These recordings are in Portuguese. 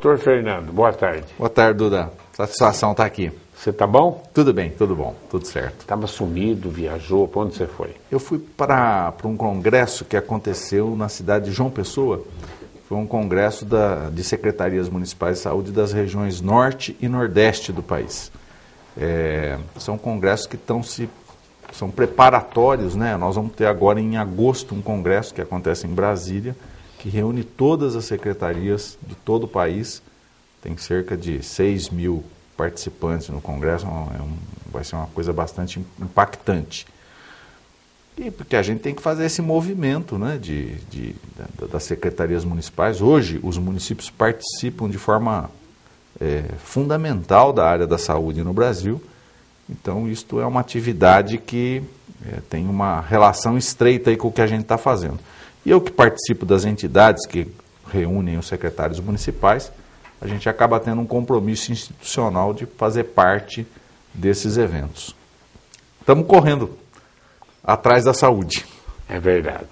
Doutor Fernando, boa tarde. Boa tarde, Duda. Satisfação estar aqui. Você tá bom? Tudo bem, tudo bom, tudo certo. Estava sumido, viajou, para onde você foi? Eu fui para um congresso que aconteceu na cidade de João Pessoa. Foi um congresso de secretarias municipais de saúde das regiões norte e nordeste do país. São congressos que são preparatórios, né? Nós vamos ter agora em agosto um congresso que acontece em Brasília, que reúne todas as secretarias de todo o país. Tem cerca de 6 mil participantes no congresso, vai ser uma coisa bastante impactante. E porque a gente tem que fazer esse movimento, né, das secretarias municipais. Hoje, os municípios participam de forma fundamental da área da saúde no Brasil. Então, isto é uma atividade que tem uma relação estreita aí com o que a gente está fazendo. E eu que participo das entidades que reúnem os secretários municipais, a gente acaba tendo um compromisso institucional de fazer parte desses eventos. Estamos correndo atrás da saúde. É verdade.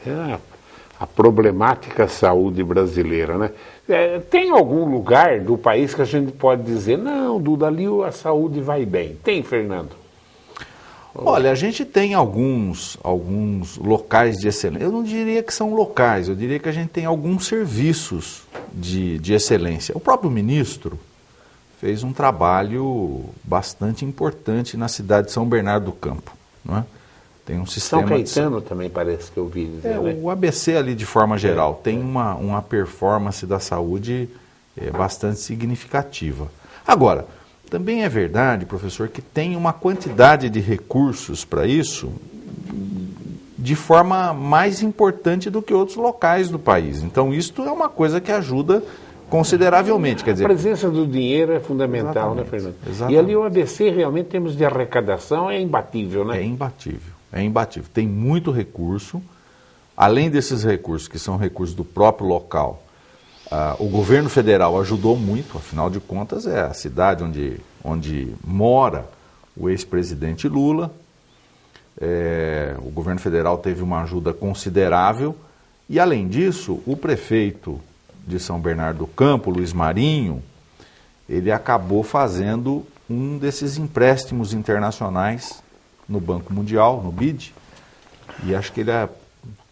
A problemática saúde brasileira, né? Tem algum lugar do país que a gente pode dizer, não, Duda, ali a saúde vai bem? Tem, Fernando? Olha, a gente tem alguns locais de excelência. Eu não diria que são locais, eu diria que a gente tem alguns serviços de excelência. O próprio ministro fez um trabalho bastante importante na cidade de São Bernardo do Campo, não é? Tem um sistema São Caetano também parece que eu vi dizer, né? O ABC ali de forma geral tem uma performance da saúde bastante significativa. Agora, também é verdade, professor, que tem uma quantidade de recursos para isso de forma mais importante do que outros locais do país. Então, isto é uma coisa que ajuda consideravelmente. Quer dizer, a presença do dinheiro é fundamental, né, Fernando? Exatamente. E ali o ABC, realmente, em termos de arrecadação, é imbatível, né? É imbatível, é imbatível. Tem muito recurso. Além desses recursos, que são recursos do próprio local, o governo federal ajudou muito, afinal de contas é a cidade onde mora o ex-presidente Lula. O governo federal teve uma ajuda considerável e, além disso, o prefeito de São Bernardo do Campo, Luiz Marinho, ele acabou fazendo um desses empréstimos internacionais no Banco Mundial, no BID, e acho que ele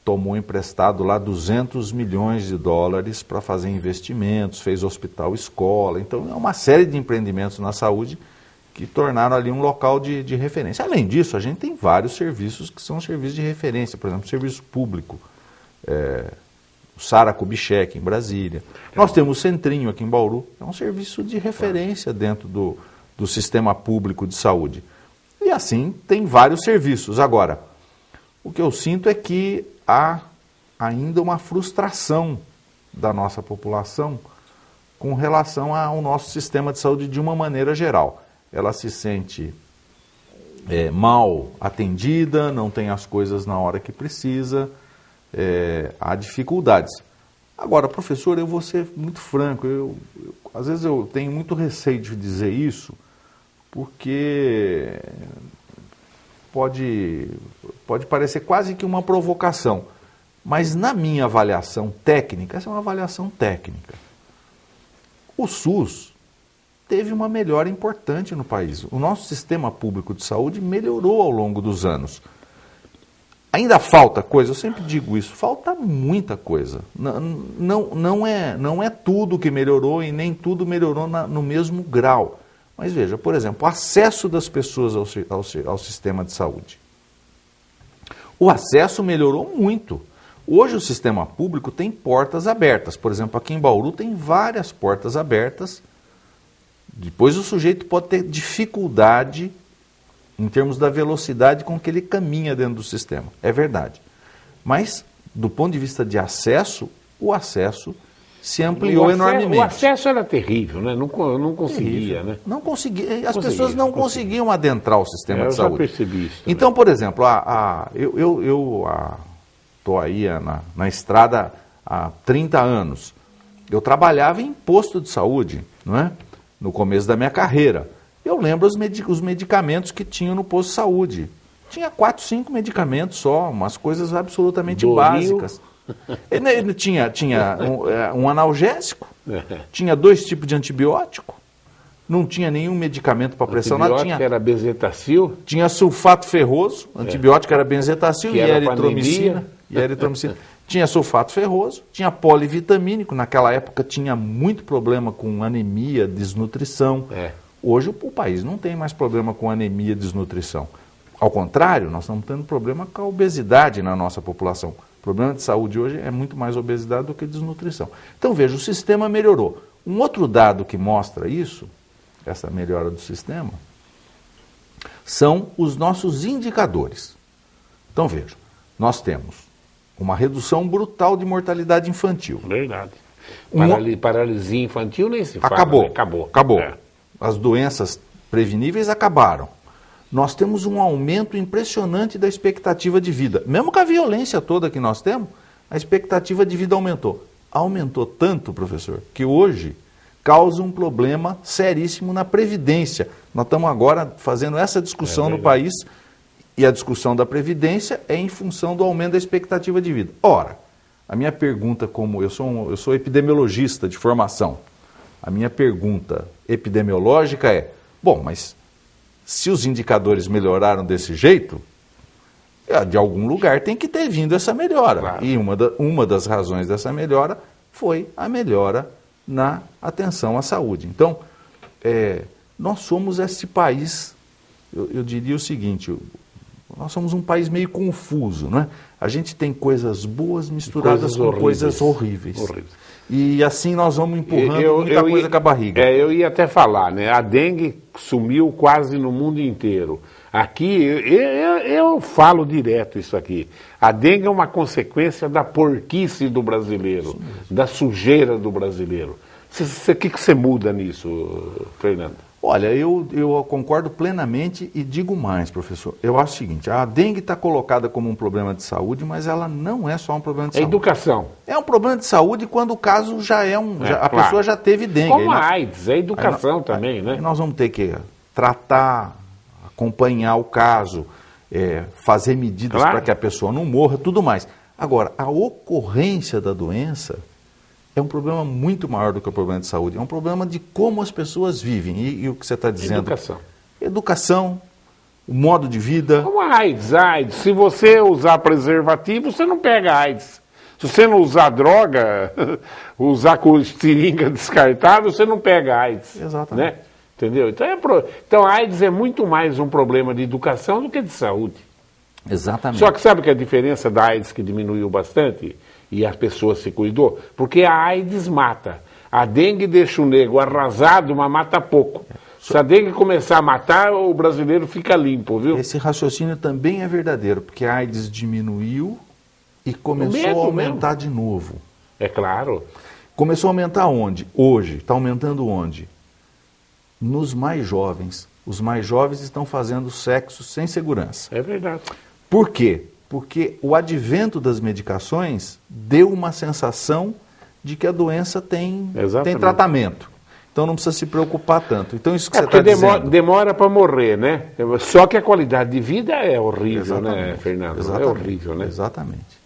tomou emprestado lá 200 milhões de dólares para fazer investimentos, fez hospital, escola. Então, é uma série de empreendimentos na saúde que tornaram ali um local de referência. Além disso, a gente tem vários serviços que são serviços de referência, por exemplo, serviço público, o Sara Kubitschek em Brasília. Nós temos o Centrinho aqui em Bauru, é um serviço de referência dentro do sistema público de saúde. E assim, tem vários serviços. Agora, o que eu sinto é que há ainda uma frustração da nossa população com relação ao nosso sistema de saúde de uma maneira geral. Ela se sente mal atendida, não tem as coisas na hora que precisa, há dificuldades. Agora, professor, eu vou ser muito franco, às vezes eu tenho muito receio de dizer isso, porque pode parecer quase que uma provocação, mas na minha avaliação técnica, essa é uma avaliação técnica, o SUS teve uma melhora importante no país. O nosso sistema público de saúde melhorou ao longo dos anos. Ainda falta coisa, eu sempre digo isso, falta muita coisa. Não é tudo que melhorou e nem tudo melhorou no mesmo grau. Mas veja, por exemplo, o acesso das pessoas ao sistema de saúde. O acesso melhorou muito. Hoje o sistema público tem portas abertas. Por exemplo, aqui em Bauru tem várias portas abertas. Depois o sujeito pode ter dificuldade em termos da velocidade com que ele caminha dentro do sistema. É verdade. Mas, do ponto de vista de acesso, o acesso se ampliou enormemente. O acesso era terrível, né? Não conseguia, terrível, né? Não conseguia, as pessoas não conseguiam adentrar o sistema de saúde. Eu já percebi isso. Então, por exemplo, eu estou aí na estrada há 30 anos. Eu trabalhava em posto de saúde, não é? No começo da minha carreira. Eu lembro os medicamentos que tinham no posto de saúde. Tinha 4, 5 medicamentos só, umas coisas absolutamente básicas. Ele tinha um analgésico, Tinha 2 tipos de antibiótico, não tinha nenhum medicamento para pressão, nada. Era bezetacil. Tinha sulfato ferroso, antibiótico era benzetacil Que e era eritromicina. Tinha sulfato ferroso, tinha polivitamínico, naquela época tinha muito problema com anemia, desnutrição. Hoje o país não tem mais problema com anemia e desnutrição. Ao contrário, nós estamos tendo problema com a obesidade na nossa população. O problema de saúde hoje é muito mais obesidade do que desnutrição. Então veja, o sistema melhorou. Um outro dado que mostra isso, essa melhora do sistema, são os nossos indicadores. Então veja, nós temos uma redução brutal de mortalidade infantil. Verdade. Paralisia infantil nem se fala. Acabou. As doenças preveníveis acabaram. Nós temos um aumento impressionante da expectativa de vida. Mesmo com a violência toda que nós temos, a expectativa de vida aumentou. Aumentou tanto, professor, que hoje causa um problema seríssimo na Previdência. Nós estamos agora fazendo essa discussão no país, e a discussão da Previdência é em função do aumento da expectativa de vida. Ora, a minha pergunta, como eu sou epidemiologista de formação, a minha pergunta epidemiológica é, bom, mas se os indicadores melhoraram desse jeito, de algum lugar tem que ter vindo essa melhora. Claro. E uma das razões dessa melhora foi a melhora na atenção à saúde. Então, nós somos esse país, eu diria o seguinte, nós somos um país meio confuso, não é? A gente tem coisas boas misturadas com coisas horríveis. E assim nós vamos empurrando muita coisa com a barriga. Eu ia até falar, né? A dengue sumiu quase no mundo inteiro. Aqui, eu falo direto isso aqui. A dengue é uma consequência da porquice do brasileiro, da sujeira do brasileiro. O que você muda nisso, Fernando? Olha, eu concordo plenamente e digo mais, professor. Eu acho o seguinte, a dengue está colocada como um problema de saúde, mas ela não é só um problema de saúde. É educação. É um problema de saúde quando o caso já é a pessoa já teve dengue. Como a AIDS, é educação também, né? Nós vamos ter que tratar, acompanhar o caso, fazer medidas para que a pessoa não morra, tudo mais. Agora, a ocorrência da doença é um problema muito maior do que o problema de saúde. É um problema de como as pessoas vivem. E o que você está dizendo? Educação. Educação, o modo de vida. Como a AIDS. Se você usar preservativo, você não pega AIDS. Se você não usar droga, usar com seringa descartável, você não pega AIDS. Exatamente. Né? Entendeu? Então a AIDS é muito mais um problema de educação do que de saúde. Exatamente. Só que sabe que a diferença da AIDS que diminuiu bastante? E a pessoa se cuidou, porque a AIDS mata. A dengue deixa o nego arrasado, mas mata pouco. Se a dengue começar a matar, o brasileiro fica limpo, viu? Esse raciocínio também é verdadeiro, porque a AIDS diminuiu e começou a aumentar de novo. É claro. Começou a aumentar onde? Hoje. Está aumentando onde? Nos mais jovens. Os mais jovens estão fazendo sexo sem segurança. É verdade. Por quê? Porque o advento das medicações deu uma sensação de que a doença tem tratamento. Então não precisa se preocupar tanto. Então isso que você está dizendo... demora para morrer, né? Só que a qualidade de vida é horrível, né, Fernando? É horrível, né? Exatamente.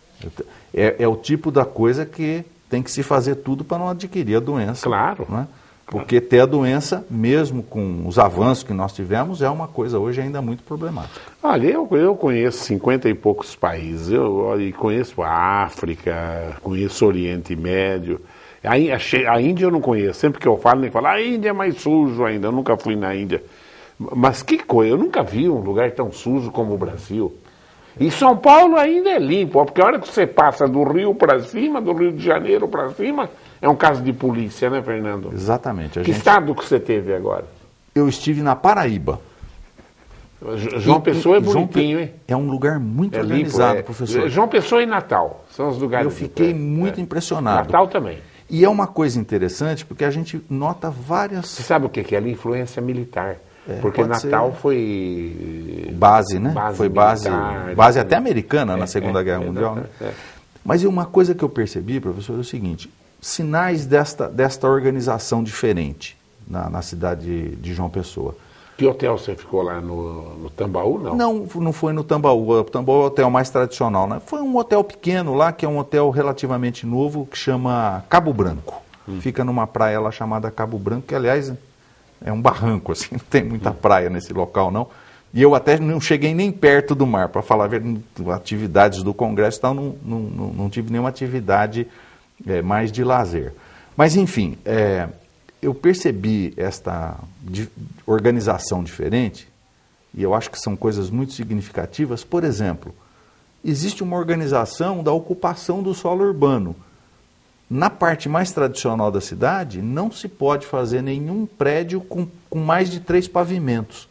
É o tipo da coisa que tem que se fazer tudo para não adquirir a doença. Claro. Né? Porque ter a doença, mesmo com os avanços que nós tivemos, é uma coisa hoje ainda muito problemática. Olha, eu conheço 50 e poucos países, eu conheço a África, conheço o Oriente Médio, a Índia eu não conheço, sempre que eu falo, nem falo, a Índia é mais sujo ainda, eu nunca fui na Índia. Mas que coisa, eu nunca vi um lugar tão sujo como o Brasil. E São Paulo ainda é limpo, porque a hora que você passa do Rio para cima, do Rio de Janeiro para cima, é um caso de polícia, né, Fernando? Exatamente. Que estado que você teve agora? Eu estive na Paraíba. João Pessoa é bonitinho, hein? É um lugar muito organizado, professor. João Pessoa e Natal são os lugares. Eu fiquei muito impressionado. Natal também. E é uma coisa interessante, porque a gente nota várias... Você sabe o que é? Ali? Influência militar. Porque Natal foi... Base, né? Foi base até americana na Segunda Guerra Mundial. Né? Mas uma coisa que eu percebi, professor, é o seguinte... Sinais desta organização diferente na cidade de João Pessoa. Que hotel você ficou lá no Tambaú, não? Não foi no Tambaú. O Tambaú é o hotel mais tradicional, né? Foi um hotel pequeno lá, que é um hotel relativamente novo, que chama Cabo Branco. fica numa praia lá chamada Cabo Branco, que aliás é um barranco, assim, não tem muita praia nesse local não. E eu até não cheguei nem perto do mar, para falar a verdade, atividades do Congresso e tal, não tive nenhuma atividade mais de lazer. Mas enfim, eu percebi esta organização diferente, e eu acho que são coisas muito significativas. Por exemplo, existe uma organização da ocupação do solo urbano. Na parte mais tradicional da cidade, não se pode fazer nenhum prédio com mais de 3 pavimentos,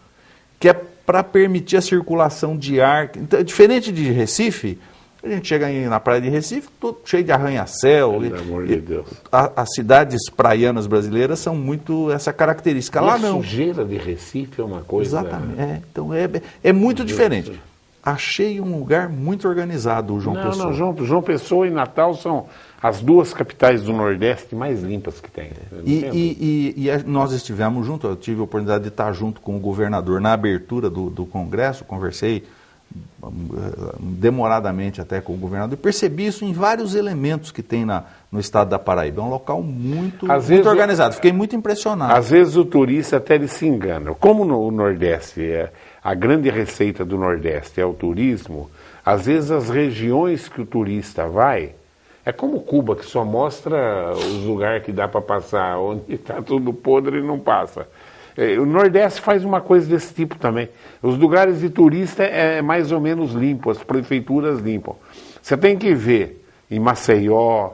que é para permitir a circulação de ar. Então, diferente de Recife, a gente chega aí na praia de Recife, todo cheio de arranha-céu. Pelo amor de Deus. As cidades praianas brasileiras são muito essa característica. Lá não. A sujeira de Recife é uma coisa... Exatamente. Então é muito diferente. Achei um lugar muito organizado, o João Pessoa. Não, João Pessoa e Natal são as 2 capitais do Nordeste mais limpas que tem. Nós estivemos juntos, eu tive a oportunidade de estar junto com o governador na abertura do Congresso, conversei demoradamente até com o governador, e percebi isso em vários elementos que tem no estado da Paraíba. É um local muito organizado, fiquei muito impressionado. Às vezes o turista até ele se engana. Como no Nordeste, a grande receita do Nordeste é o turismo, às vezes as regiões que o turista vai, é como Cuba, que só mostra os lugares que dá para passar, onde está tudo podre e não passa. O Nordeste faz uma coisa desse tipo também. Os lugares de turista é mais ou menos limpo, as prefeituras limpam. Você tem que ver em Maceió,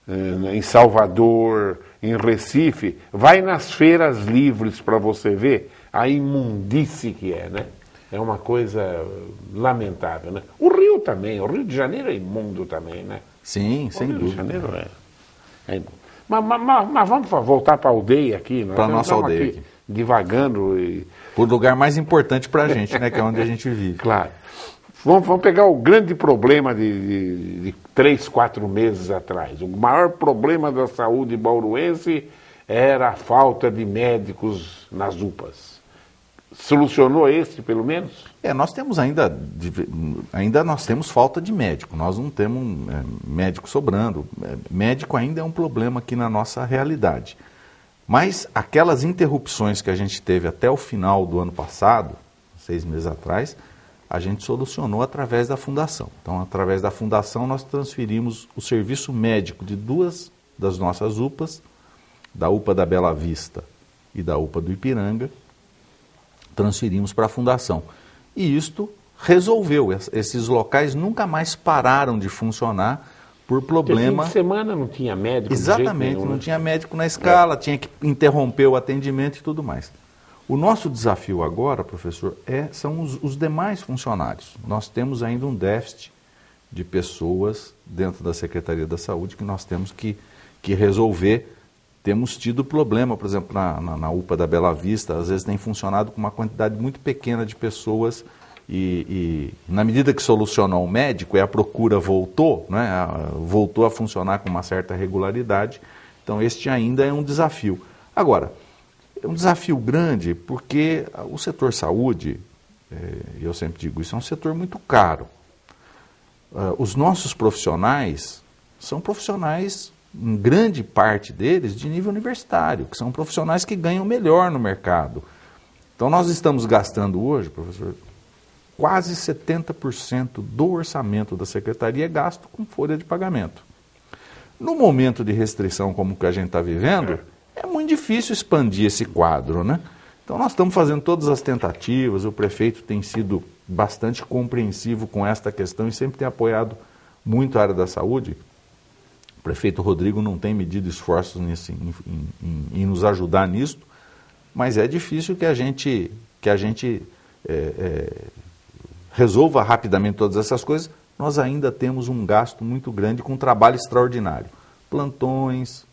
em Salvador, em Recife, vai nas feiras livres para você ver a imundície que é, né? É uma coisa lamentável, né? O Rio também, o Rio de Janeiro é imundo também, né? Sim, sem dúvida. O Rio de Janeiro é imundo. Mas vamos voltar para a aldeia aqui. Para a nossa aldeia aqui. Divagando e... Por lugar mais importante para a gente, né? Que é onde a gente vive. Claro. Vamos pegar o grande problema de 3, 4 meses atrás. O maior problema da saúde bauruense era a falta de médicos nas UPAs. Solucionou esse, pelo menos? Nós temos ainda nós temos falta de médico. Nós não temos médico sobrando. Médico ainda é um problema aqui na nossa realidade. Mas aquelas interrupções que a gente teve até o final do ano passado, 6 meses atrás, a gente solucionou através da fundação. Então, através da fundação, nós transferimos o serviço médico de 2 das nossas UPAs, da UPA da Bela Vista e da UPA do Ipiranga, transferimos para a fundação. E isto resolveu. Esses locais nunca mais pararam de funcionar por problema... Fim de semana não tinha médico. Exatamente, não tinha médico na escala, tinha que interromper o atendimento e tudo mais. O nosso desafio agora, professor, são os demais funcionários. Nós temos ainda um déficit de pessoas dentro da Secretaria da Saúde que nós temos que resolver. Temos tido problema, por exemplo, na UPA da Bela Vista, às vezes tem funcionado com uma quantidade muito pequena de pessoas e na medida que solucionou o médico e a procura voltou, né, voltou a funcionar com uma certa regularidade, então este ainda é um desafio. Agora, é um desafio grande porque o setor saúde, eu sempre digo isso, é um setor muito caro. Os nossos profissionais são profissionais, em grande parte deles, de nível universitário, que são profissionais que ganham melhor no mercado. Então nós estamos gastando hoje, professor, quase 70% do orçamento da Secretaria é gasto com folha de pagamento. No momento de restrição como que a gente está vivendo, é muito difícil expandir esse quadro, né? Então nós estamos fazendo todas as tentativas, o prefeito tem sido bastante compreensivo com esta questão e sempre tem apoiado muito a área da saúde. O prefeito Rodrigo não tem medido esforços em nos ajudar nisso, mas é difícil que a gente resolva rapidamente todas essas coisas. Nós ainda temos um gasto muito grande com um trabalho extraordinário. Plantões,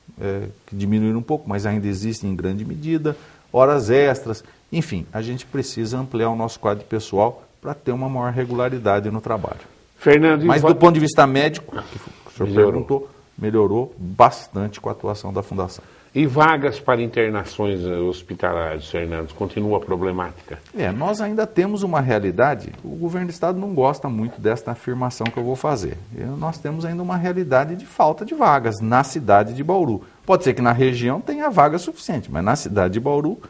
que diminuíram um pouco, mas ainda existem em grande medida, horas extras, enfim, a gente precisa ampliar o nosso quadro pessoal para ter uma maior regularidade no trabalho. Fernando, mas do ponto de vista médico, que o senhor perguntou, melhorou bastante com a atuação da Fundação. E vagas para internações hospitalares, Fernando, continua problemática? Nós ainda temos uma realidade, o governo do estado não gosta muito desta afirmação que eu vou fazer. Nós temos ainda uma realidade de falta de vagas na cidade de Bauru. Pode ser que na região tenha vaga suficiente, mas na cidade de Bauru,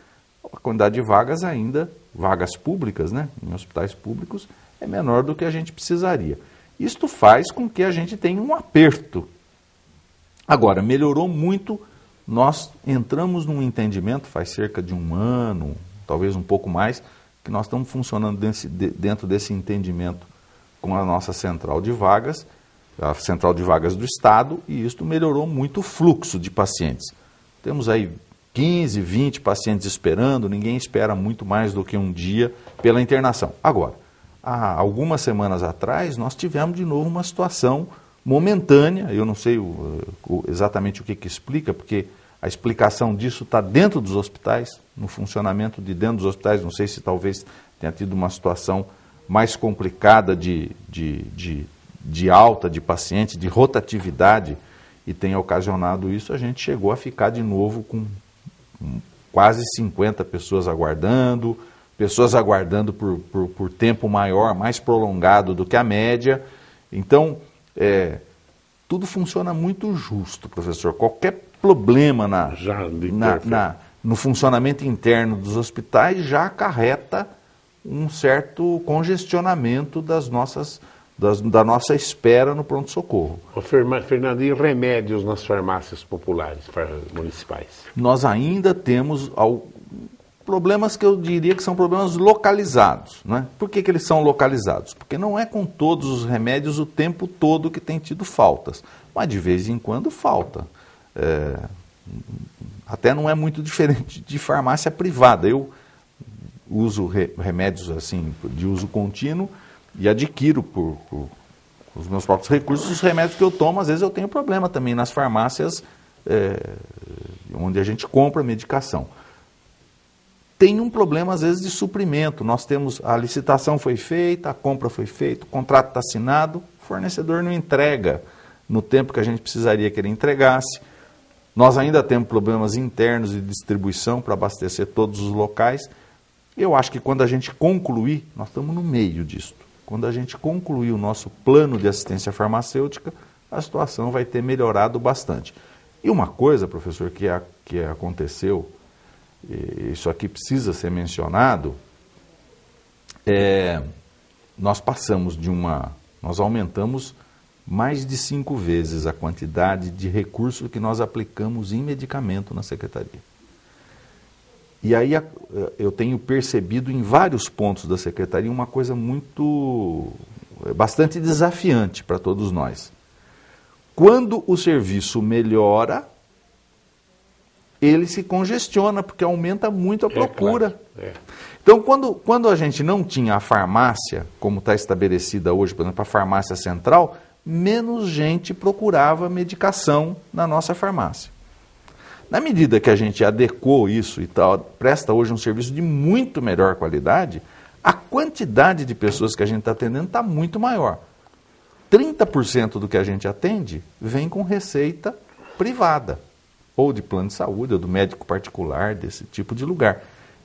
a quantidade de vagas ainda, vagas públicas, né, em hospitais públicos, é menor do que a gente precisaria. Isto faz com que a gente tenha um aperto. Agora, melhorou muito. Nós entramos num entendimento, faz cerca de um ano, talvez um pouco mais, que nós estamos funcionando dentro desse entendimento com a nossa central de vagas, a central de vagas do Estado, e isto melhorou muito o fluxo de pacientes. Temos aí 15, 20 pacientes esperando, ninguém espera muito mais do que um dia pela internação. Agora, há algumas semanas atrás, nós tivemos de novo uma situação momentânea, eu não sei exatamente o que explica, porque a explicação disso está dentro dos hospitais, no funcionamento de dentro dos hospitais, não sei se talvez tenha tido uma situação mais complicada de alta de pacientes, de rotatividade, e tenha ocasionado isso, a gente chegou a ficar de novo com quase 50 pessoas aguardando por tempo maior, mais prolongado do que a média. Então, tudo funciona muito justo, professor. Qualquer problema no funcionamento interno dos hospitais já acarreta um certo congestionamento da nossa espera no pronto-socorro. Fernando, e remédios nas farmácias populares municipais? Nós ainda temos problemas que eu diria que são problemas localizados. Né? Por que eles são localizados? Porque não é com todos os remédios o tempo todo que tem tido faltas, mas de vez em quando falta. Até não é muito diferente de farmácia privada. Eu uso remédios assim de uso contínuo e adquiro por os meus próprios recursos os remédios que eu tomo. Às vezes eu tenho problema também nas farmácias onde a gente compra medicação. Tem um problema, às vezes, de suprimento. Nós temos, a licitação foi feita, a compra foi feita, o contrato está assinado, o fornecedor não entrega no tempo que a gente precisaria que ele entregasse. Nós ainda temos problemas internos de distribuição para abastecer todos os locais. Eu acho que quando a gente concluir, nós estamos no meio disso, quando a gente concluir o nosso plano de assistência farmacêutica, a situação vai ter melhorado bastante. E uma coisa, professor, que aconteceu, isso aqui precisa ser mencionado, nós aumentamos mais de 5 vezes a quantidade de recursos que nós aplicamos em medicamento na Secretaria. E aí eu tenho percebido em vários pontos da Secretaria uma coisa bastante desafiante para todos nós. Quando o serviço melhora, ele se congestiona, porque aumenta muito a procura. Claro. Então, quando a gente não tinha a farmácia, como está estabelecida hoje, por exemplo, a farmácia central, menos gente procurava medicação na nossa farmácia. Na medida que a gente adequou isso e tal, presta hoje um serviço de muito melhor qualidade, a quantidade de pessoas que a gente está atendendo está muito maior. 30% do que a gente atende vem com receita privada, ou de plano de saúde, ou do médico particular, desse tipo de lugar.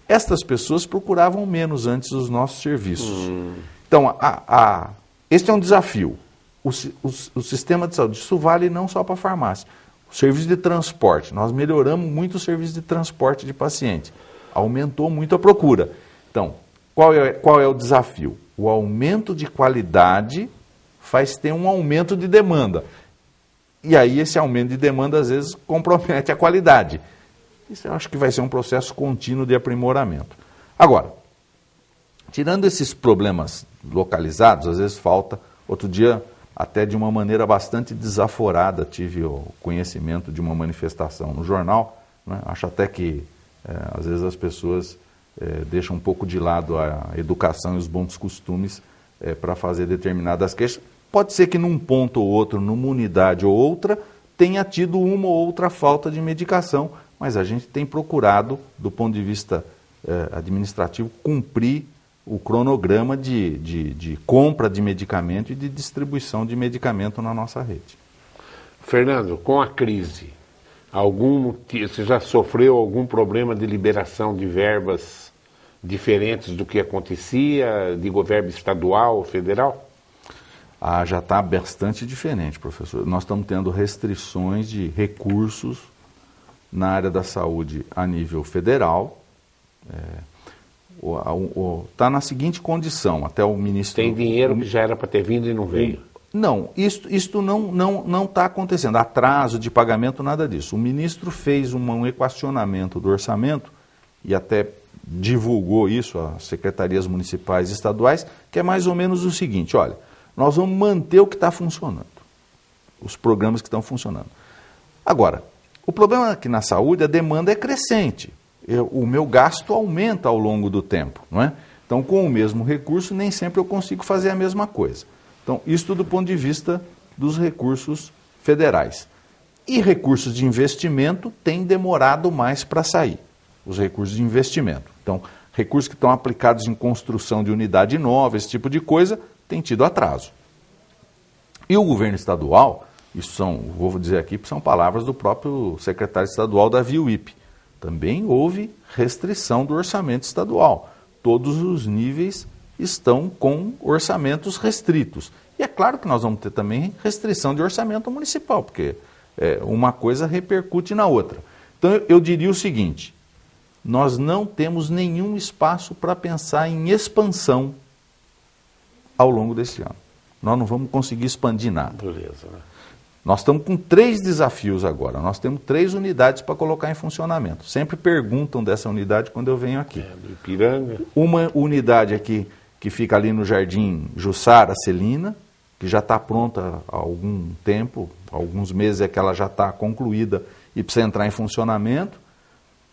Estas pessoas procuravam menos antes os nossos serviços. Então, este é um desafio. O sistema de saúde, isso vale não só para a farmácia. O serviço de transporte, nós melhoramos muito o serviço de transporte de pacientes. Aumentou muito a procura. Então, qual é o desafio? O aumento de qualidade faz ter um aumento de demanda. E aí esse aumento de demanda, às vezes, compromete a qualidade. Isso eu acho que vai ser um processo contínuo de aprimoramento. Agora, tirando esses problemas localizados, às vezes falta. Outro dia, até de uma maneira bastante desaforada, tive o conhecimento de uma manifestação no jornal. Né? Acho até que, às vezes, as pessoas deixam um pouco de lado a educação e os bons costumes para fazer determinadas queixas. Pode ser que num ponto ou outro, numa unidade ou outra, tenha tido uma ou outra falta de medicação, mas a gente tem procurado, do ponto de vista administrativo, cumprir o cronograma de compra de medicamento e de distribuição de medicamento na nossa rede. Fernando, com a crise, Você já sofreu algum problema de liberação de verbas diferentes do que acontecia, de governo estadual ou federal? Já está bastante diferente, professor. Nós estamos tendo restrições de recursos na área da saúde a nível federal. Está na seguinte condição, até o ministro... Tem dinheiro que já era para ter vindo e não veio. Não, isto não está acontecendo. Atraso de pagamento, nada disso. O ministro fez um equacionamento do orçamento e até divulgou isso às secretarias municipais e estaduais, que é mais ou menos o seguinte: olha, nós vamos manter o que está funcionando, os programas que estão funcionando. Agora, o problema aqui na saúde, a demanda é crescente. O meu gasto aumenta ao longo do tempo, não é? Então, com o mesmo recurso, nem sempre eu consigo fazer a mesma coisa. Então, isso do ponto de vista dos recursos federais. E recursos de investimento têm demorado mais para sair, os recursos de investimento. Então, recursos que estão aplicados em construção de unidade nova, esse tipo de coisa, tem tido atraso. E o governo estadual, vou dizer aqui, são palavras do próprio secretário estadual da VIUIP, também houve restrição do orçamento estadual. Todos os níveis estão com orçamentos restritos. E é claro que nós vamos ter também restrição de orçamento municipal, porque uma coisa repercute na outra. Então eu diria o seguinte: nós não temos nenhum espaço para pensar em expansão ao longo desse ano. Nós não vamos conseguir expandir nada. Beleza, né? Nós estamos com 3 desafios agora. Nós temos 3 unidades para colocar em funcionamento. Sempre perguntam dessa unidade quando eu venho aqui. Do Ipiranga. Uma unidade aqui que fica ali no Jardim Jussara Celina, que já está pronta há algum tempo, alguns meses é que ela já está concluída e precisa entrar em funcionamento.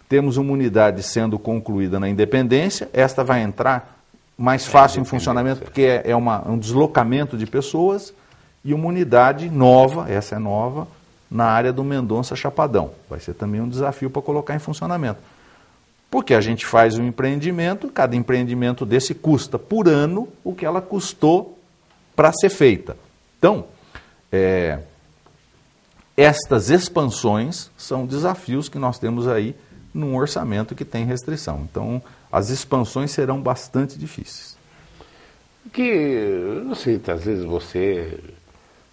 Temos uma unidade sendo concluída na Independência, esta vai entrar mais fácil em funcionamento porque é um deslocamento de pessoas, e uma unidade nova, essa é nova, na área do Mendonça Chapadão. Vai ser também um desafio para colocar em funcionamento. Porque a gente faz um empreendimento, cada empreendimento desse custa por ano o que ela custou para ser feita. Então, estas expansões são desafios que nós temos aí num orçamento que tem restrição. Então, as expansões serão bastante difíceis. Não sei, às vezes você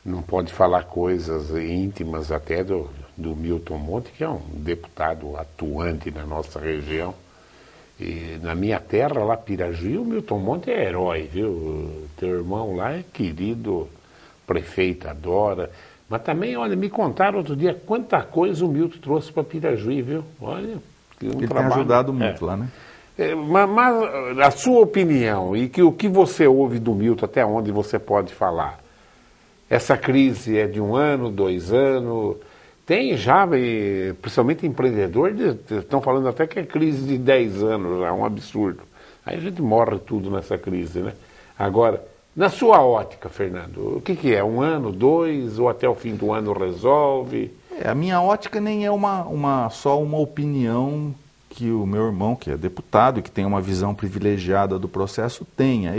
não pode falar coisas íntimas até do Milton Monte, que é um deputado atuante na nossa região. E na minha terra, lá Pirajuí, o Milton Monte é herói, viu? Teu irmão lá é querido, prefeito adora. Mas também, olha, me contaram outro dia quanta coisa o Milton trouxe para Pirajuí, viu? Olha, ele tem ajudado muito lá, né? Mas a sua opinião e o que você ouve do Milton, até onde você pode falar? Essa crise é de 1 ano, 2 anos? Tem já, principalmente empreendedores, estão falando até que é crise de 10 anos, já é um absurdo. Aí a gente morre tudo nessa crise, né? Agora, na sua ótica, Fernando, o que é? 1 ano, 2, ou até o fim do ano resolve? A minha ótica nem é só uma opinião que o meu irmão, que é deputado e que tem uma visão privilegiada do processo, tenha.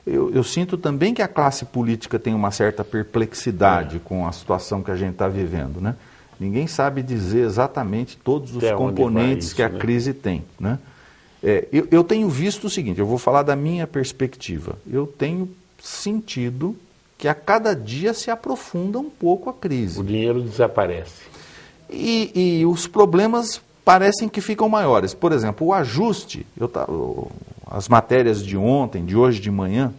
Eu sinto também que a classe política tem uma certa perplexidade com a situação que a gente está vivendo, né? Ninguém sabe dizer exatamente todos os componentes isso, que a crise tem, né? Eu tenho visto o seguinte, eu vou falar da minha perspectiva. Eu tenho sentido que a cada dia se aprofunda um pouco a crise. O dinheiro desaparece. E os problemas parecem que ficam maiores. Por exemplo, o ajuste, as matérias de ontem, de hoje de manhã,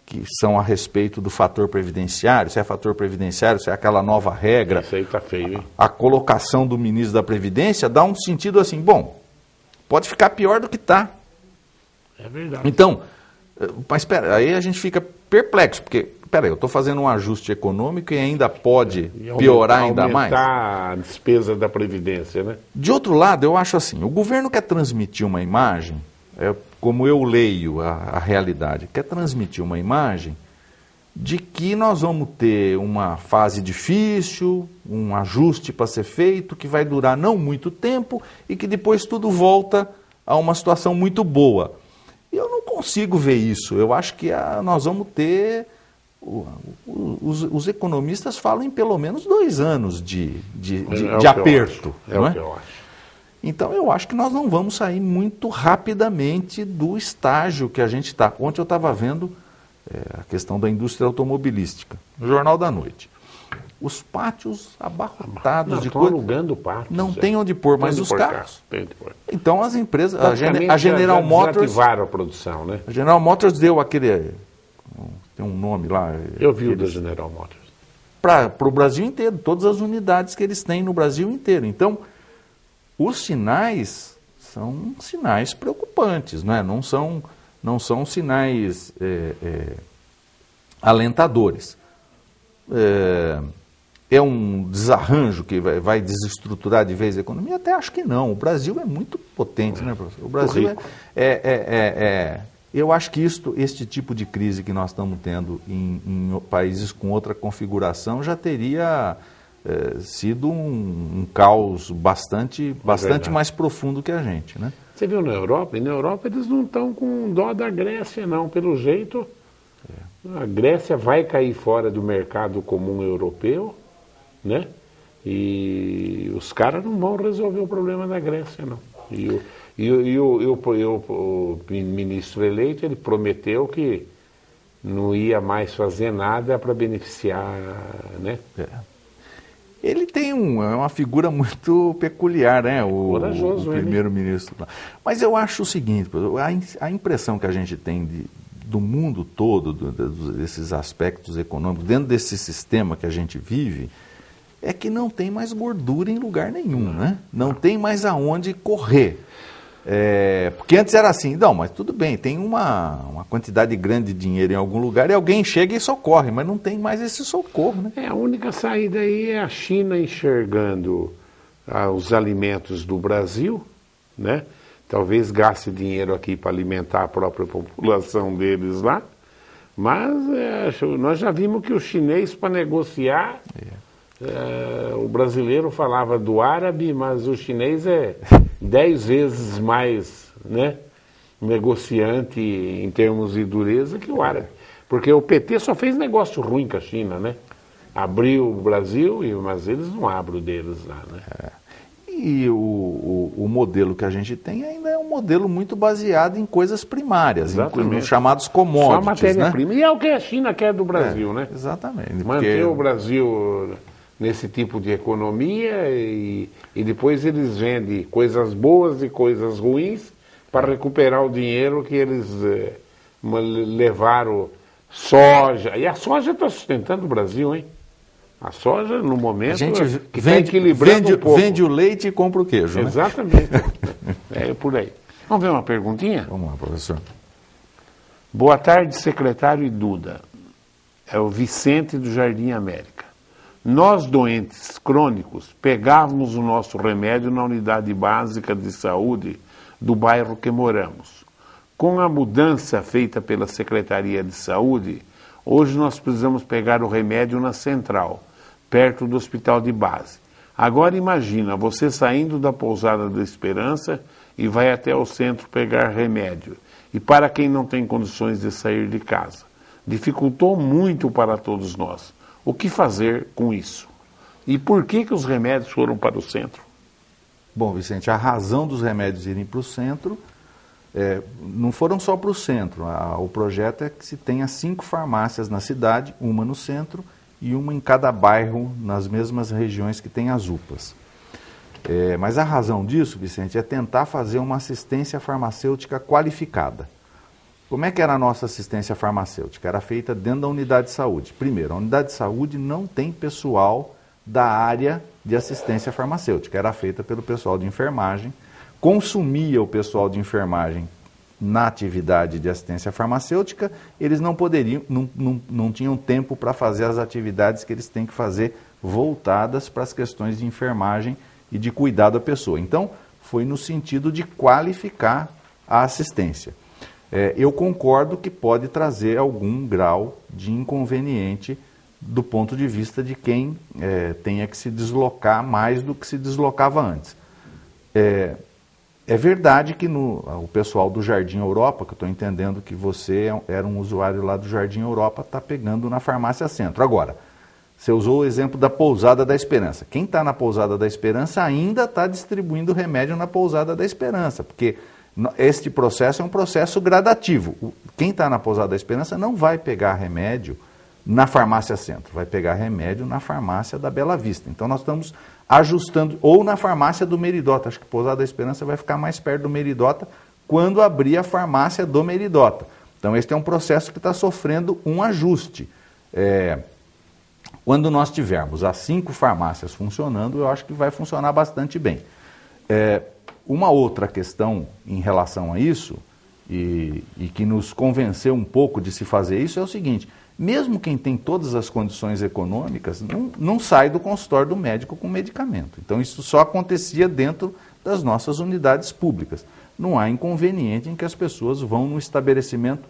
que são a respeito do fator previdenciário, se é fator previdenciário, se é aquela nova regra. Isso aí tá feio, hein? A colocação do ministro da Previdência dá um sentido assim, bom, pode ficar pior do que está. É verdade. Então, mas espera, aí a gente fica perplexo, porque, espera aí, eu estou fazendo um ajuste econômico e ainda pode piorar ainda mais? Aumentar a despesa da Previdência, né? De outro lado, eu acho assim, o governo quer transmitir uma imagem, como eu leio a realidade, quer transmitir uma imagem de que nós vamos ter uma fase difícil, um ajuste para ser feito, que vai durar não muito tempo e que depois tudo volta a uma situação muito boa. Eu não consigo ver isso. Eu acho que nós vamos ter os economistas falam em pelo menos 2 anos de É aperto. o que eu acho. Então, eu acho que nós não vamos sair muito rapidamente do estágio que a gente está. Ontem eu estava vendo a questão da indústria automobilística, no Jornal da Noite. Os pátios abarrotados de coisa. Alugando pátios. Não tem onde pôr mais os carros. Então, as empresas... A General Motors... desativaram a produção, né? A General Motors deu aquele... Tem um nome lá. Eu vi o da General Motors. Para o Brasil inteiro, todas as unidades que eles têm no Brasil inteiro. Então, os sinais são sinais preocupantes, né? Não são sinais alentadores. É um desarranjo que vai desestruturar de vez a economia? Até acho que não. O Brasil é muito potente, né, professor? O Brasil eu acho que este tipo de crise que nós estamos tendo em países com outra configuração já teria sido um caos bastante mais profundo que a gente, né? Você viu na Europa? E na Europa eles não estão com dó da Grécia, não. Pelo jeito, a Grécia vai cair fora do mercado comum europeu, né? E os caras não vão resolver o problema da Grécia, não. E o ministro eleito, ele prometeu que não ia mais fazer nada para beneficiar, né? Ele tem uma figura muito peculiar, né? O primeiro-ministro. Mas eu acho o seguinte, a impressão que a gente tem do mundo todo, desses aspectos econômicos, dentro desse sistema que a gente vive, é que não tem mais gordura em lugar nenhum, né? Não tem mais aonde correr. Porque antes era assim, não, mas tudo bem, tem uma quantidade grande de dinheiro em algum lugar e alguém chega e socorre, mas não tem mais esse socorro, né? A única saída aí é a China enxergando os alimentos do Brasil, né? Talvez gaste dinheiro aqui para alimentar a própria população deles lá, mas nós já vimos que o chinês, para negociar, o brasileiro falava do árabe, mas o chinês é 10 vezes mais, né, negociante em termos de dureza que o árabe. Porque o PT só fez negócio ruim com a China, né? Abriu o Brasil, mas eles não abrem o deles lá, né? E o modelo que a gente tem ainda é um modelo muito baseado em coisas primárias, nos chamados commodities. Só matéria-prima. Né? E é o que a China quer do Brasil, né? Exatamente. Manter o Brasil nesse tipo de economia e depois eles vendem coisas boas e coisas ruins para recuperar o dinheiro que eles levaram soja. E a soja está sustentando o Brasil, hein? A soja, no momento, que está equilibrando um pouco. Vende o leite e compra o queijo, né? Exatamente. É por aí. Vamos ver uma perguntinha? Vamos lá, professor. Boa tarde, secretário e Duda. É o Vicente do Jardim América. Nós, doentes crônicos, pegávamos o nosso remédio na unidade básica de saúde do bairro que moramos. Com a mudança feita pela Secretaria de Saúde, hoje nós precisamos pegar o remédio na central, perto do hospital de base. Agora imagina, você saindo da Pousada da Esperança e vai até o centro pegar remédio. E para quem não tem condições de sair de casa, dificultou muito para todos nós. O que fazer com isso? E por que os remédios foram para o centro? Bom, Vicente, a razão dos remédios irem para o centro não foram só para o centro. O projeto é que se tenha 5 farmácias na cidade, uma no centro e uma em cada bairro, nas mesmas regiões que tem as UPAs. Mas a razão disso, Vicente, é tentar fazer uma assistência farmacêutica qualificada. Como é que era a nossa assistência farmacêutica? Era feita dentro da unidade de saúde. Primeiro, a unidade de saúde não tem pessoal da área de assistência farmacêutica. Era feita pelo pessoal de enfermagem, consumia o pessoal de enfermagem na atividade de assistência farmacêutica, eles não poderiam, não tinham tempo para fazer as atividades que eles têm que fazer voltadas para as questões de enfermagem e de cuidado da pessoa. Então, foi no sentido de qualificar a assistência. Eu concordo que pode trazer algum grau de inconveniente do ponto de vista de quem tenha que se deslocar mais do que se deslocava antes. É verdade que o pessoal do Jardim Europa, que eu estou entendendo que você era um usuário lá do Jardim Europa, está pegando na Farmácia Centro. Agora, você usou o exemplo da Pousada da Esperança. Quem está na Pousada da Esperança ainda está distribuindo remédio na Pousada da Esperança, porque este processo é um processo gradativo. Quem está na Pousada da Esperança não vai pegar remédio na Farmácia Centro, vai pegar remédio na farmácia da Bela Vista. Então nós estamos ajustando, ou na farmácia do Meridota. Acho que Pousada da Esperança vai ficar mais perto do Meridota quando abrir a farmácia do Meridota. Então este é um processo que está sofrendo um ajuste. Quando nós tivermos as 5 farmácias funcionando, eu acho que vai funcionar bastante bem. Uma outra questão em relação a isso, e que nos convenceu um pouco de se fazer isso, é o seguinte: mesmo quem tem todas as condições econômicas, não sai do consultório do médico com medicamento. Então isso só acontecia dentro das nossas unidades públicas. Não há inconveniente em que as pessoas vão no estabelecimento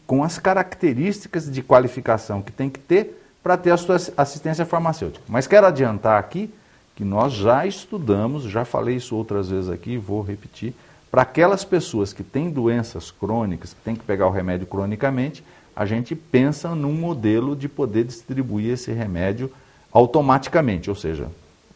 com as características de qualificação que tem que ter para ter a sua assistência farmacêutica. Mas quero adiantar aqui que nós já estudamos, já falei isso outras vezes aqui, vou repetir, para aquelas pessoas que têm doenças crônicas, que têm que pegar o remédio cronicamente, a gente pensa num modelo de poder distribuir esse remédio automaticamente, ou seja,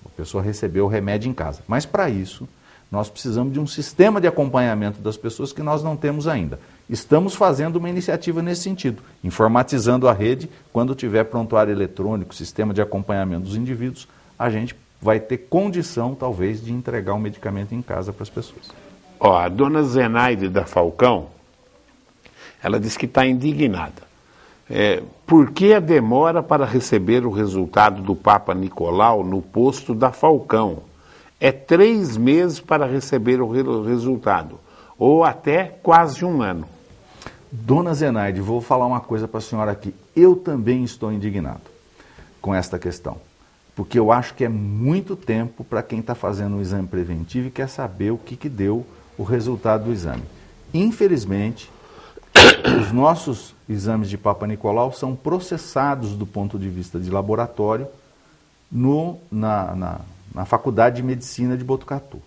a pessoa recebeu o remédio em casa. Mas para isso, nós precisamos de um sistema de acompanhamento das pessoas que nós não temos ainda. Estamos fazendo uma iniciativa nesse sentido, informatizando a rede. Quando tiver prontuário eletrônico, sistema de acompanhamento dos indivíduos, a gente vai ter condição, talvez, de entregar o medicamento em casa para as pessoas. A dona Zenaide da Falcão, ela diz que está indignada. Por que a demora para receber o resultado do Papa Nicolau no posto da Falcão? É 3 meses para receber o resultado, ou até quase 1 ano. Dona Zenaide, vou falar uma coisa para a senhora aqui. Eu também estou indignado com esta questão, porque eu acho que é muito tempo para quem está fazendo um exame preventivo e quer saber o que deu o resultado do exame. Infelizmente, os nossos exames de Papa Nicolau são processados do ponto de vista de laboratório na Faculdade de Medicina de Botucatu.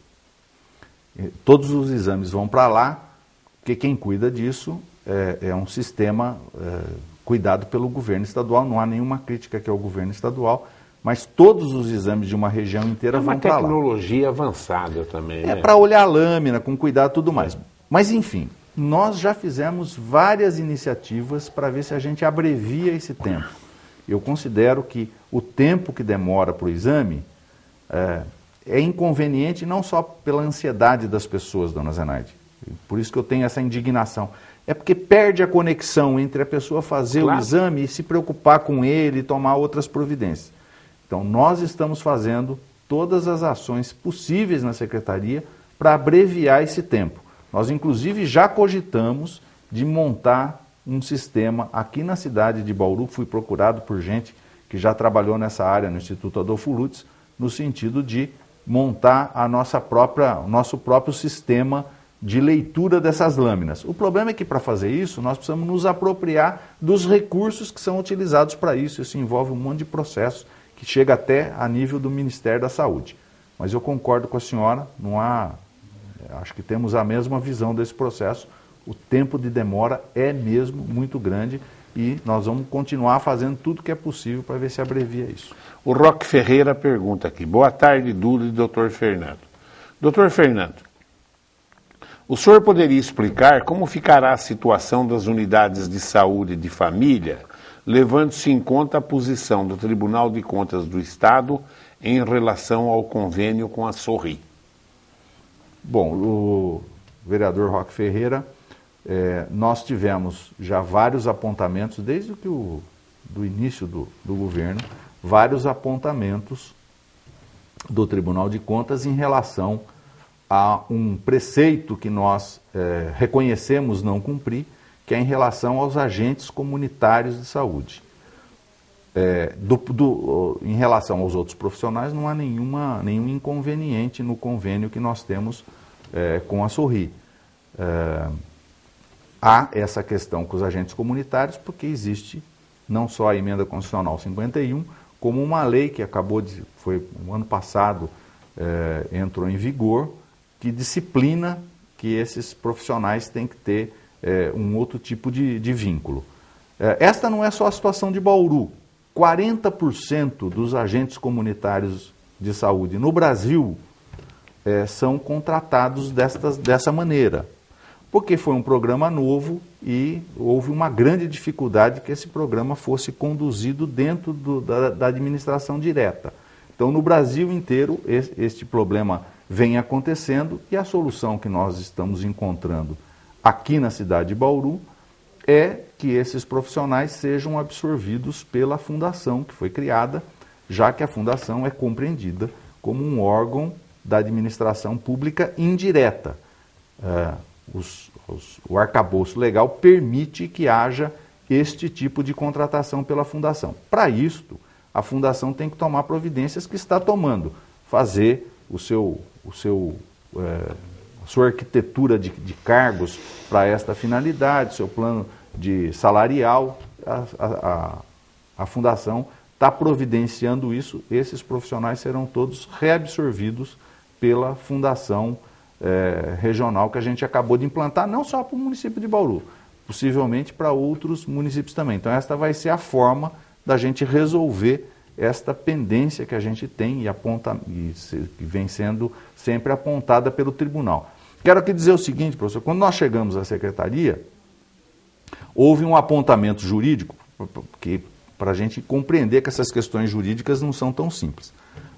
Todos os exames vão para lá, porque quem cuida disso é um sistema cuidado pelo governo estadual. Não há nenhuma crítica aqui ao governo estadual, mas todos os exames de uma região inteira vão para lá. É uma tecnologia avançada também. É para olhar a lâmina, com cuidado e tudo mais. Mas, enfim, nós já fizemos várias iniciativas para ver se a gente abrevia esse tempo. Eu considero que o tempo que demora para o exame é inconveniente não só pela ansiedade das pessoas, dona Zenaide. Por isso que eu tenho essa indignação. É porque perde a conexão entre a pessoa fazer o exame e se preocupar com ele e tomar outras providências. Então, nós estamos fazendo todas as ações possíveis na Secretaria para abreviar esse tempo. Nós, inclusive, já cogitamos de montar um sistema aqui na cidade de Bauru. Fui procurado por gente que já trabalhou nessa área no Instituto Adolfo Lutz, no sentido de montar o nosso próprio sistema de leitura dessas lâminas. O problema é que, para fazer isso, nós precisamos nos apropriar dos recursos que são utilizados para isso. Isso envolve um monte de processos que chega até a nível do Ministério da Saúde. Mas eu concordo com a senhora, acho que temos a mesma visão desse processo. O tempo de demora é mesmo muito grande e nós vamos continuar fazendo tudo que é possível para ver se abrevia isso. O Roque Ferreira pergunta aqui. Boa tarde, Duda e Dr. Fernando. Dr. Fernando, o senhor poderia explicar como ficará a situação das unidades de saúde de família, levando-se em conta a posição do Tribunal de Contas do Estado em relação ao convênio com a Sorri? Bom, o vereador Roque Ferreira, nós tivemos já vários apontamentos, desde do início do governo, vários apontamentos do Tribunal de Contas em relação a um preceito que nós reconhecemos não cumprir, que é em relação aos agentes comunitários de saúde. Em relação aos outros profissionais, não há nenhum inconveniente no convênio que nós temos com a Sorri. Há essa questão com os agentes comunitários, porque existe não só a Emenda Constitucional 51, como uma lei que foi no ano passado, entrou em vigor, que disciplina que esses profissionais têm que ter um outro tipo de vínculo. Esta não é só a situação de Bauru. 40% dos agentes comunitários de saúde no Brasil são contratados dessa maneira, porque foi um programa novo e houve uma grande dificuldade que esse programa fosse conduzido dentro da administração direta. Então, no Brasil inteiro, este problema vem acontecendo e a solução que nós estamos encontrando aqui na cidade de Bauru é que esses profissionais sejam absorvidos pela fundação que foi criada, já que a fundação é compreendida como um órgão da administração pública indireta. O arcabouço legal permite que haja este tipo de contratação pela fundação. Para isto, a fundação tem que tomar providências que está tomando, fazer a sua arquitetura de cargos para esta finalidade, seu plano de salarial. A fundação está providenciando isso, esses profissionais serão todos reabsorvidos pela fundação regional que a gente acabou de implantar, não só para o município de Bauru, possivelmente para outros municípios também. Então esta vai ser a forma da gente resolver esta pendência que a gente tem que vem sendo sempre apontada pelo tribunal. Quero aqui dizer o seguinte, professor, quando nós chegamos à secretaria, houve um apontamento jurídico, para a gente compreender que essas questões jurídicas não são tão simples.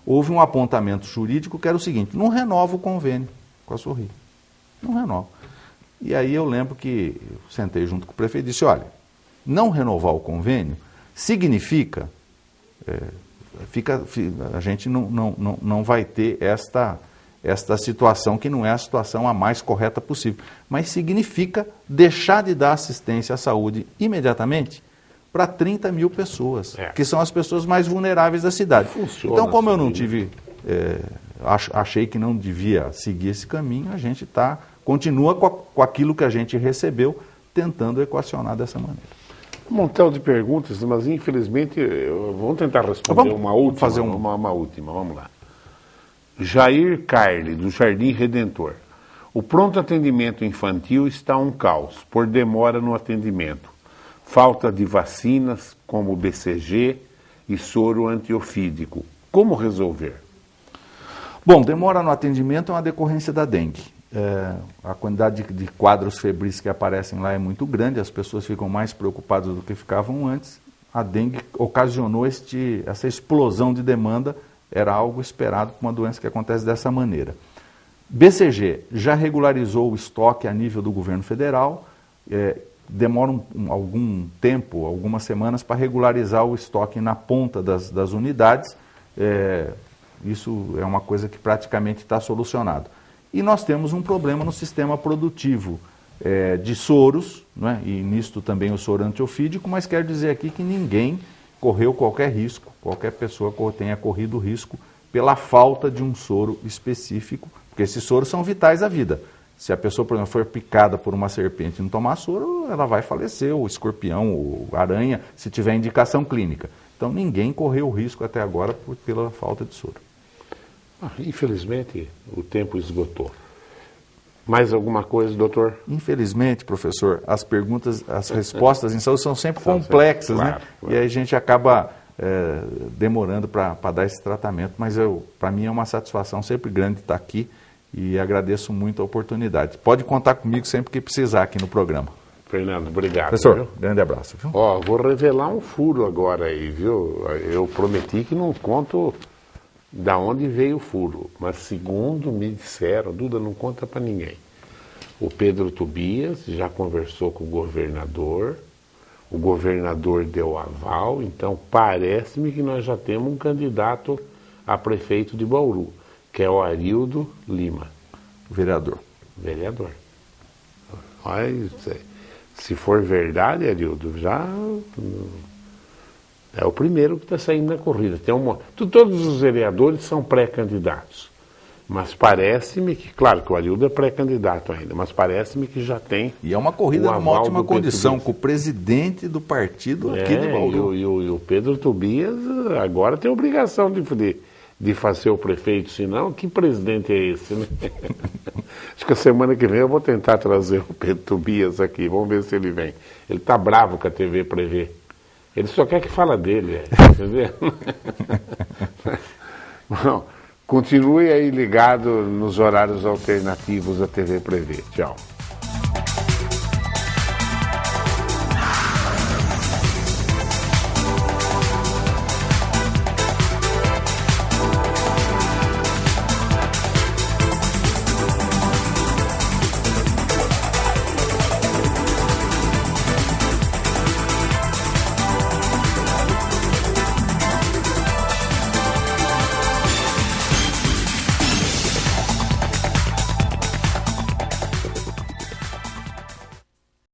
Houve um apontamento jurídico que era o seguinte: não renova o convênio com a Sorri. Não renova. E aí eu lembro que eu sentei junto com o prefeito e disse: olha, não renovar o convênio significa, a gente não vai ter esta situação que não é a situação a mais correta possível, mas significa deixar de dar assistência à saúde imediatamente para 30 mil pessoas, que são as pessoas mais vulneráveis da cidade. Funciona. Então, como eu não tive, achei que não devia seguir esse caminho, a gente continua com aquilo que a gente recebeu, tentando equacionar dessa maneira. Um montão de perguntas, mas infelizmente, vamos tentar responder uma última, vamos lá. Jair Carli, do Jardim Redentor. O pronto atendimento infantil está um caos, por demora no atendimento. Falta de vacinas, como BCG e soro antiofídico. Como resolver? Bom, demora no atendimento é uma decorrência da dengue. A quantidade de quadros febris que aparecem lá é muito grande, as pessoas ficam mais preocupadas do que ficavam antes. A dengue ocasionou essa explosão de demanda, era algo esperado por uma doença que acontece dessa maneira. BCG já regularizou o estoque a nível do governo federal, demora algum tempo, algumas semanas, para regularizar o estoque na ponta das unidades. Isso é uma coisa que praticamente está solucionado. E nós temos um problema no sistema produtivo de soros, né? E nisto também o soro antiofídico, mas quero dizer aqui que ninguém correu qualquer risco, qualquer pessoa tenha corrido risco pela falta de um soro específico, porque esses soros são vitais à vida. Se a pessoa, por exemplo, for picada por uma serpente e não tomar soro, ela vai falecer, ou escorpião, ou aranha, se tiver indicação clínica. Então ninguém correu risco até agora pela falta de soro. Infelizmente, o tempo esgotou. Mais alguma coisa, doutor? Infelizmente, professor, as respostas em saúde são sempre complexas, claro, né? Claro. E aí a gente acaba demorando para dar esse tratamento, mas para mim é uma satisfação sempre grande estar aqui e agradeço muito a oportunidade. Pode contar comigo sempre que precisar aqui no programa. Fernando, obrigado. Professor, viu? Grande abraço. Viu? Vou revelar um furo agora aí, viu? Eu prometi que não conto da onde veio o furo, mas segundo me disseram, Duda, não conta para ninguém. O Pedro Tobias já conversou com o governador deu aval, então parece-me que nós já temos um candidato a prefeito de Bauru, que é o Arildo Lima. Vereador. Olha, se for verdade, Arildo, já é o primeiro que está saindo da corrida. Todos os vereadores são pré-candidatos. Mas parece-me que, claro que o Arildo é pré-candidato ainda, mas parece-me que já tem. E é uma corrida numa ótima condição, com o presidente do partido aqui de Bauru. E o Pedro Tobias agora tem a obrigação de fazer o prefeito, senão que presidente é esse, né? Acho que a semana que vem eu vou tentar trazer o Pedro Tobias aqui. Vamos ver se ele vem. Ele está bravo com a TV Prevê. Ele só quer que fala dele, entendeu? Bom, continue aí ligado nos horários alternativos da TV Prevê. Tchau.